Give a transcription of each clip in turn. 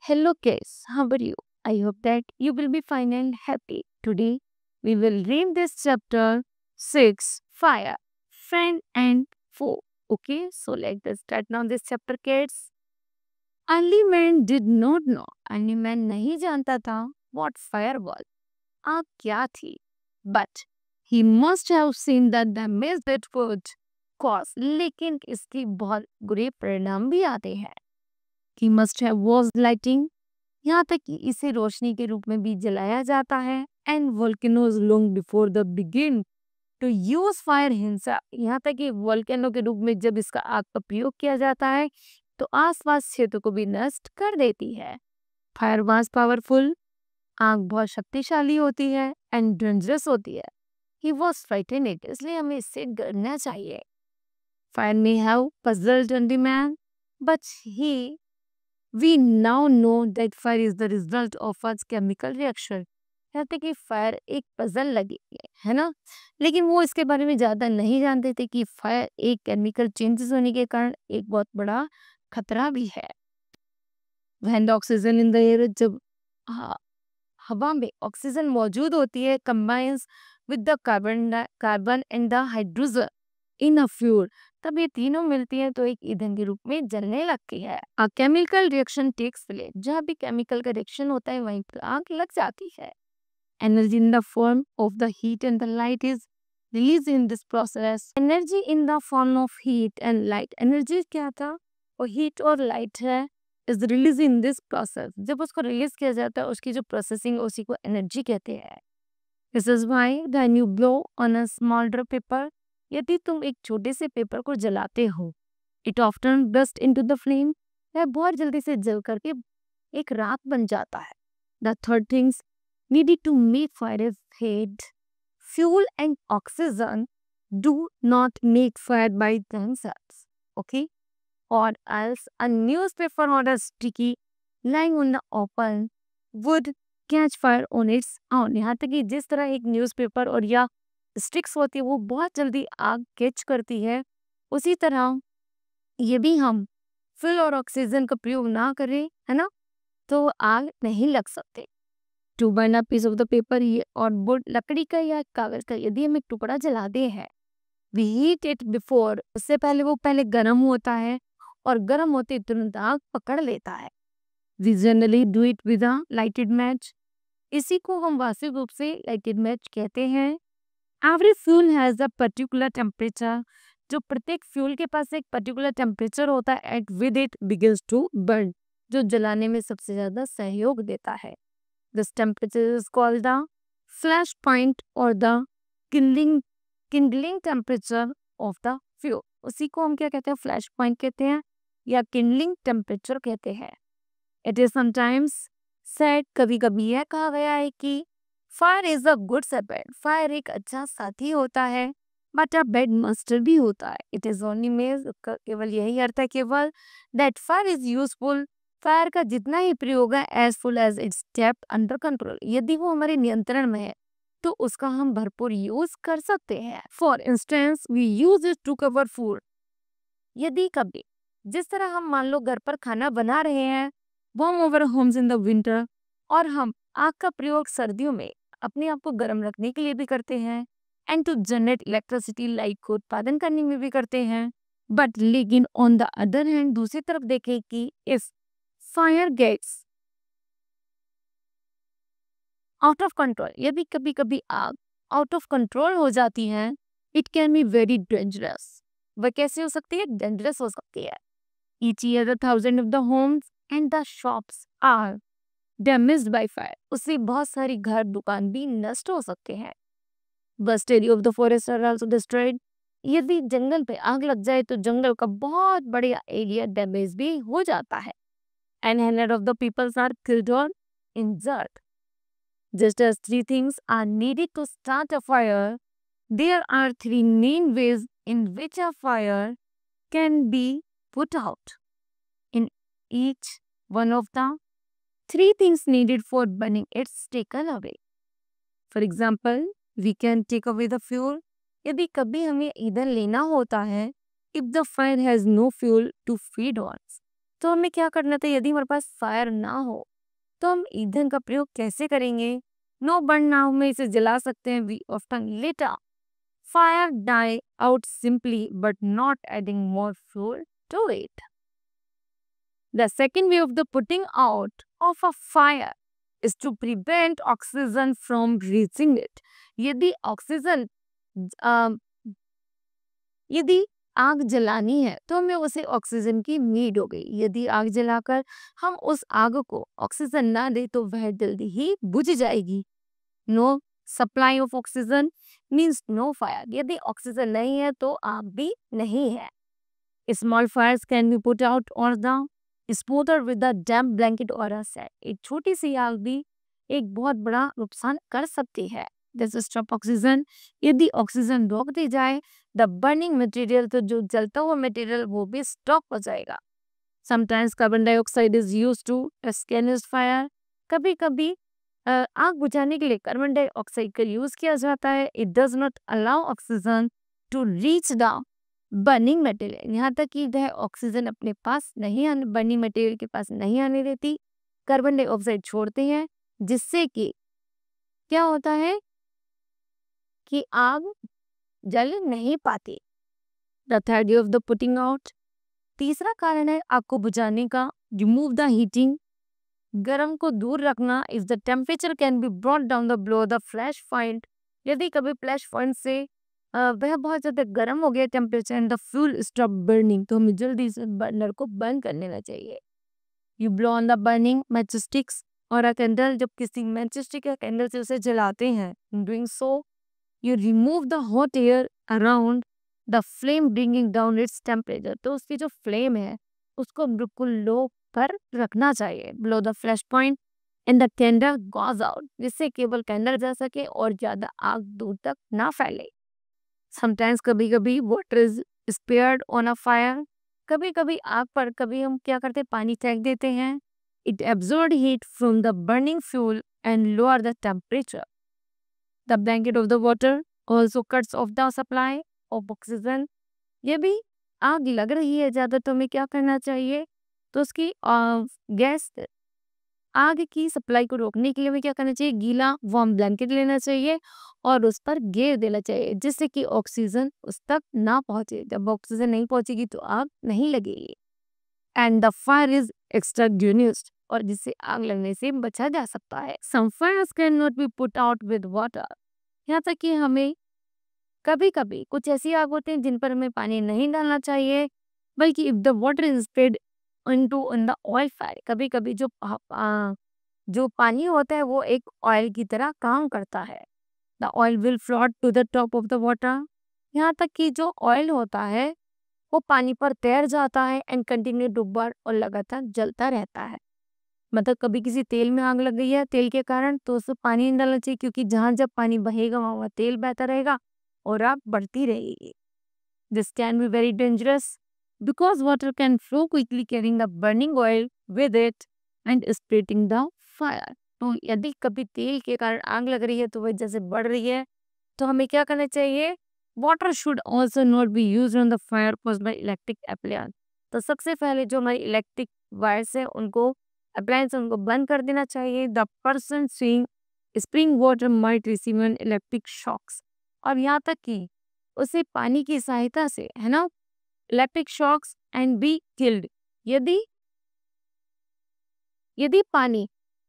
Hello, kids. How are you? I hope that you will be fine and happy. Today, we will read this chapter 6 Fire, Friend and Foe. Okay, so let's start now this chapter, kids. Early man did not know. Early man नहीं जानता था what fire was. आग क्या थी? But he must have seen the damage it would cause. लेकिन इसके बहुत बुरे परिणाम भी आते हैं. He must have was lighting. यहाँ तक कि इसे रोशनी के रूप में भी जलाया जाता है. And volcanoes long before the begin to use fire हिंसा. यहाँ तक कि वोल्केनो के रूप में जब इसका आग का प्रयोग किया जाता है तो आसपास क्षेत्र को भी नष्ट कर देती है. Fire was powerful. आग बहुत शक्तिशाली होती है एंड डेंजरस होती है. ही वॉज फ्राइटेंड, इसलिए हमें इससे डरना चाहिए. Fire may have puzzled only man but he we now know that fire is the result of a chemical reaction. कहते कि फायर एक पजल लगी है ना, लेकिन वो इसके बारे में ज़्यादा नहीं जानते थे कि फायर एक केमिकल चेंजेस होने के कारण एक बहुत बड़ा खतरा भी है. When the oxygen in the air, जब हवा में ऑक्सीजन मौजूद होती है, combines with the carbon and the hydrogen in a fuel, तब ये तीनों मिलती हैं तो एक ईंधन के रूप में जलने लगती है. A chemical reaction takes place. जहाँ भी केमिकल का रिएक्शन होता है वहीं पर आग लग जाती है. Energy in the form of the heat and the light is released in this process. Energy in the form of heat and light. Energy क्या था? वो heat और light है. Is released in this process. जब उसको release किया जाता है उसकी जो प्रोसेसिंग उसी को एनर्जी कहते हैं. This is why when you blow on a small drop paper, यदि तुम एक छोटे से पेपर को जलाते हो, it often burst into the flame, वह बहुत जल्दी से जल करके एक राख बन जाता है. The third things needed to make fire is heat, fuel and oxygen do not make fire by themselves. Okay? Or else a newspaper or a sticky lying on the open would catch fire on its own. यहाँ तक कि जिस तरह एक newspaper और या sticks होती है वो बहुत जल्दी आग कैच करती है, उसी तरह ये भी हम फ्यूल और ऑक्सीजन का प्रयोग ना करें, है ना, तो आग नहीं लग सकते. To burn a piece of the paper और वुड, लकड़ी का या कागज का यदि हम एक टुकड़ा जलाते हैं, वी हीट इट बिफोर, उससे पहले वो पहले गर्म होता है और गर्म होते तुरंत आग पकड़ लेता है. We generally do it with a lighted match. इसी को हम वास्तविक रूप से लाइटेड मैच कहते हैं. Every fuel has a particular temperature. जो प्रत्येक फ्यूल के पास एक पर्टिकुलर टेम्परेचर होता है at with it begins to burn, जो जलाने में सबसे ज़्यादा सहयोग देता है. This temperature is called the flash point और the kindling temperature of the fuel. उसी को हम क्या कहते हैं? फ्लैश पॉइंट कहते हैं या किंडलिंग टेम्परेचर कहते हैं. इट इज समटाइम्स सेड, कभी कभी यह कहा गया है कि fire is a good servant, fire एक अच्छा साथी होता है, बट अ बैड मास्टर भी होता है. इट इज ओनली मीन्स, केवल यही अर्थ है केवल, that fire is useful, fire का जितना ही प्रयोग है as full as it's kept under control, यदि वो हमारे नियंत्रण में है तो उसका हम भरपूर यूज कर सकते हैं. For instance we use it to cover food. यदि कभी, जिस तरह हम मान लो घर पर खाना बना रहे हैं, warm over homes in the winter, और हम आग का प्रयोग सर्दियों में अपने आप को गर्म रखने के लिए भी करते हैं, and to generate electricity light को उत्पादन करने में भी करते हैं. बट लेकिन ऑन द अदर हैंड, दूसरी तरफ देखें कि if fire gets out of control, यदि कभी कभी आग आउट ऑफ कंट्रोल हो जाती है, it can be very dangerous. वह कैसे हो सकती है? डेंजरस हो सकती है. Each year thousand of the homes and the shops are damaged by fire. उससे बहुत सारी घर दुकान भी नष्ट हो सकते हैं. Vast area of the forest are also destroyed. यदि जंगल पे आग लग जाए तो जंगल का बहुत बड़ा एरिया डैमेज भी हो जाता है. And hundreds of the people are killed or injured. Just as three things are needed to start a fire, there are three main ways in which a fire can be put out. In each one of the three things needed for burning, it's taken away. For example, we can take away the fuel. यदि कभी हमें ईंधन लेना होता है, if the fire has no fuel to feed on, तो हमें क्या करना था, यदि हमारे पास फायर ना हो तो हम ईंधन का प्रयोग कैसे करेंगे? नो बर्न नाउ में इसे जला सकते हैं, we often later fire die out simply but not adding more fuel to it. The second way of the putting out of a fire is to prevent oxygen from reaching it. यदि oxygen यदि आग जलानी है तो हमें उसे oxygen की need हो गई। यदि आग जलाकर हम उस आग को ऑक्सीजन ना दे तो वह जल्दी ही बुझ जाएगी। No supply of oxygen means no fire. यदि ऑक्सीजन नहीं है तो आग भी नहीं है। Small fires can be put out or the smother with the damp blanket or a sac. एक छोटी सी आग भी एक बहुत बड़ा नुकसान कर सकती है। जैसे स्टॉप ऑक्सीजन, यदि ऑक्सीजन रोक दी जाए द बर्निंग मटेरियल, तो जो जलता हुआ मटेरियल वो भी स्टॉप हो जाएगा। Sometimes carbon dioxide is used to extinguish fire. कभी कभी आग बुझाने के लिए कार्बन डाइऑक्साइड का यूज किया जाता है। It does not allow oxygen to reach the burning material. यहाँ तक कि वह ऑक्सीजन अपने पास नहीं आने, बर्निंग मटेरियल के पास नहीं आने देती, कार्बन डाइऑक्साइड छोड़ते हैं, जिससे कि क्या होता है कि आग जल नहीं पाती। The third way of the putting out, तीसरा कारण है आग को बुझाने का, रिमूव द हीटिंग, गर्म को दूर रखना। If the temperature can be brought down the below the flash point, यदि कभी फ्लैश पॉइंट से वह बहुत ज़्यादा गर्म हो गया temperature and the fuel stop burning, तो हमें जल्दी से बर्नर को बंद कर लेना चाहिए। You blow on the burning matchsticks or a candle, जब किसी मैचस्टिक या कैंडल से उसे जलाते हैं, doing so you remove the hot air around the flame bringing down its temperature. तो उसकी जो फ्लेम है उसको बिल्कुल लो पर रखना चाहिए। Blow the flash point and the candle goes out, जिससे केवल कैंडल जा सके और ज़्यादा आग दूर तक ना फैले। समटाइम्स कभी कभी water is spared on a fire, कभी कभी आग पर कभी हम क्या करते हैं, पानी फेंक देते हैं। It absorb heat from the burning fuel and lower the temperature. The blanket of the water also cuts of the supply of oxygen. ये भी आग लग रही है ज़्यादा तो हमें क्या करना चाहिए, तो उसकी गैस आग की सप्लाई को रोकने के लिए हमें क्या करना चाहिए, गीला वार्म ब्लैंकेट लेना चाहिए और उस पर घेर देना चाहिए, जिससे कि ऑक्सीजन उस तक ना पहुंचे। जब ऑक्सीजन नहीं पहुंचेगी तो आग नहीं लगेगी। And the fire is extinguished, और जिससे आग लगने से बचा जा सकता है। Some fires cannot be put out with water, यहाँ तक कि हमें कभी कभी कुछ ऐसी आग होती है जिन पर हमें पानी नहीं डालना चाहिए, बल्कि if the water is spread into in the oil fire, कभी कभी जो पानी होता है वो एक ऑयल की तरह काम करता है। The oil will float to the top of the water, यहाँ तक कि जो ऑयल होता है वो पानी पर तैर जाता है एंड कंटिन्यू टू बर्न, और लगातार जलता रहता है। मतलब कभी किसी तेल में आग लग गई है तेल के कारण, तो उसमें पानी नहीं डालना चाहिए, क्योंकि जहाँ जब पानी बहेगा वहाँ तेल बहता रहेगा और आग बढ़ती रहेगी। This can be very dangerous because water can flow quickly carrying the burning oil with it and spreading the fire। तो यदि कभी तेल के कारण आग लग रही है तो वह जैसे बढ़ रही है, तो हमें क्या करना चाहिए, water should also not be use on the fire caused by electric appliance. तो सबसे पहले जो हमारी इलेक्ट्रिक वायर्स है उनको अप्लायंस उनको बंद कर देना चाहिए। The person swing spring water might receive an electric shocks, और यहाँ तक कि उसे पानी की सहायता से, है ना, electric shocks and be killed. यदि यदि पानी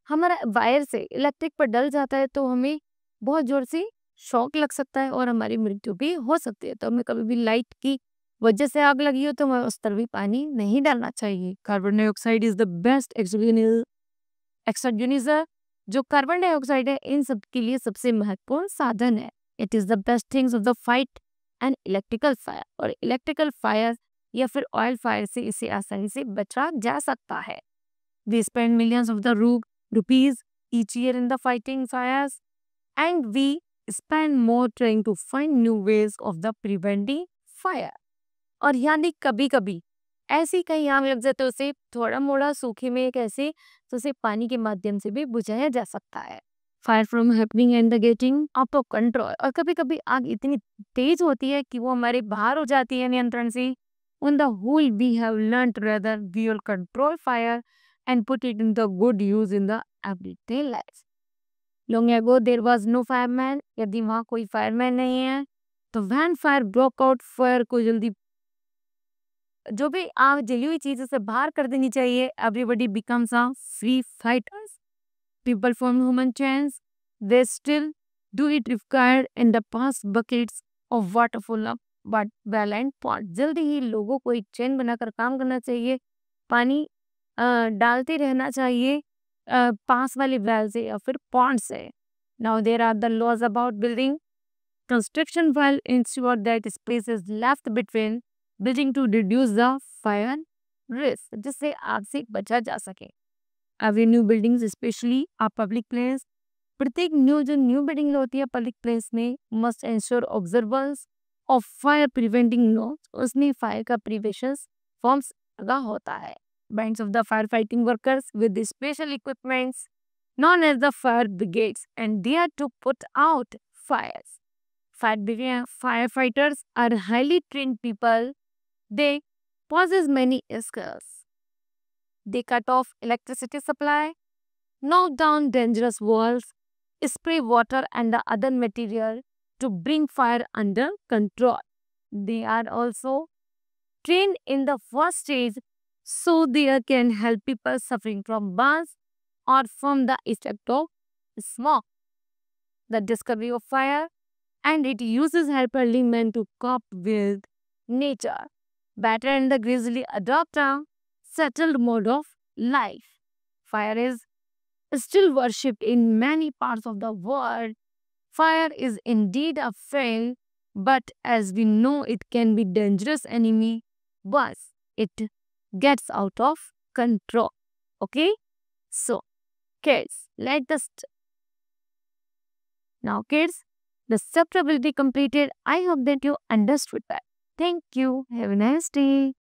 हमारा वायर से इलेक्ट्रिक पर डल जाता है तो हमें बहुत जोर से शॉक लग सकता है और हमारी मृत्यु भी हो सकती है। तो हमें कभी भी लाइट की वजह से आग लगी हो तो हमें उस तरफ भी पानी नहीं डालना चाहिए। Carbon dioxide is the best extinguisher. जो कार्बन डाइऑक्साइड है इन सब के लिए सबसे महत्वपूर्ण साधन है। It is the best things of the fight and electrical fire, और इलेक्ट्रिकल फायर या फिर ऑयल फायर से इसे आसानी से बचा जा सकता है। We spend millions of the rupees each year in the fighting fires, and we spend more trying to find new ways of the preventing fire। और यानी कभी कभी ऐसी कहीं आग लग जाए तो उसे थोड़ा मोड़ा सूखे में कैसे, तो उसे पानी के माध्यम से भी बुझाया जा सकता है। Fire from happening and the getting out of control, और कभी कभी आग इतनी तेज होती है कि वो हमारे बाहर हो जाती है नियंत्रण से, On the whole, we have learned rather we will control fire and put it in the good use in the everyday life. Long ago, there was no fireman. यदि वहाँ कोई fireman नहीं है, तो when fire broke out, fire को जल्दी जो भी आग जली हुई चीज उसे बाहर कर देनी चाहिए. Everybody becomes a free fighters. People form human chains. They still do it required in the past buckets of water full of but well and pond. जल्दी ही लोगों को एक चेन बनाकर काम करना चाहिए. पानी डालते रहना चाहिए पास वाले वेल से या फिर पॉन्ड से. Now there are the laws about building construction will ensure that space is left between building to reduce the fire risk जिससे आग से बचा जा सके. Every new buildings especially a public place प्रत्येक न्यू बिल्डिंग होती है पब्लिक प्लेस में must ensure observance of fire preventing laws. उसमें फायर का प्रिवेंशन फॉर्म्स लगा होता है. Bands of the fire fighting workers with special equipments known as the fire brigades and they are to put out fires. Firefighters are highly trained people. They possess many skills. They cut off electricity supply, knock down dangerous walls, spray water and the other material to bring fire under control. They are also trained in the first aid so they can help people suffering from burns or from the effect of smoke. The discovery of fire and it uses help early men to cope with nature better and the grizzly adopt a settled mode of life. Fire is still worshipped in many parts of the world. Fire is indeed a friend, but as we know, it can be dangerous enemy once it gets out of control. Okay, so kids, now kids, the chapter will be completed. I hope that you understood that. Thank you. Have a nice day.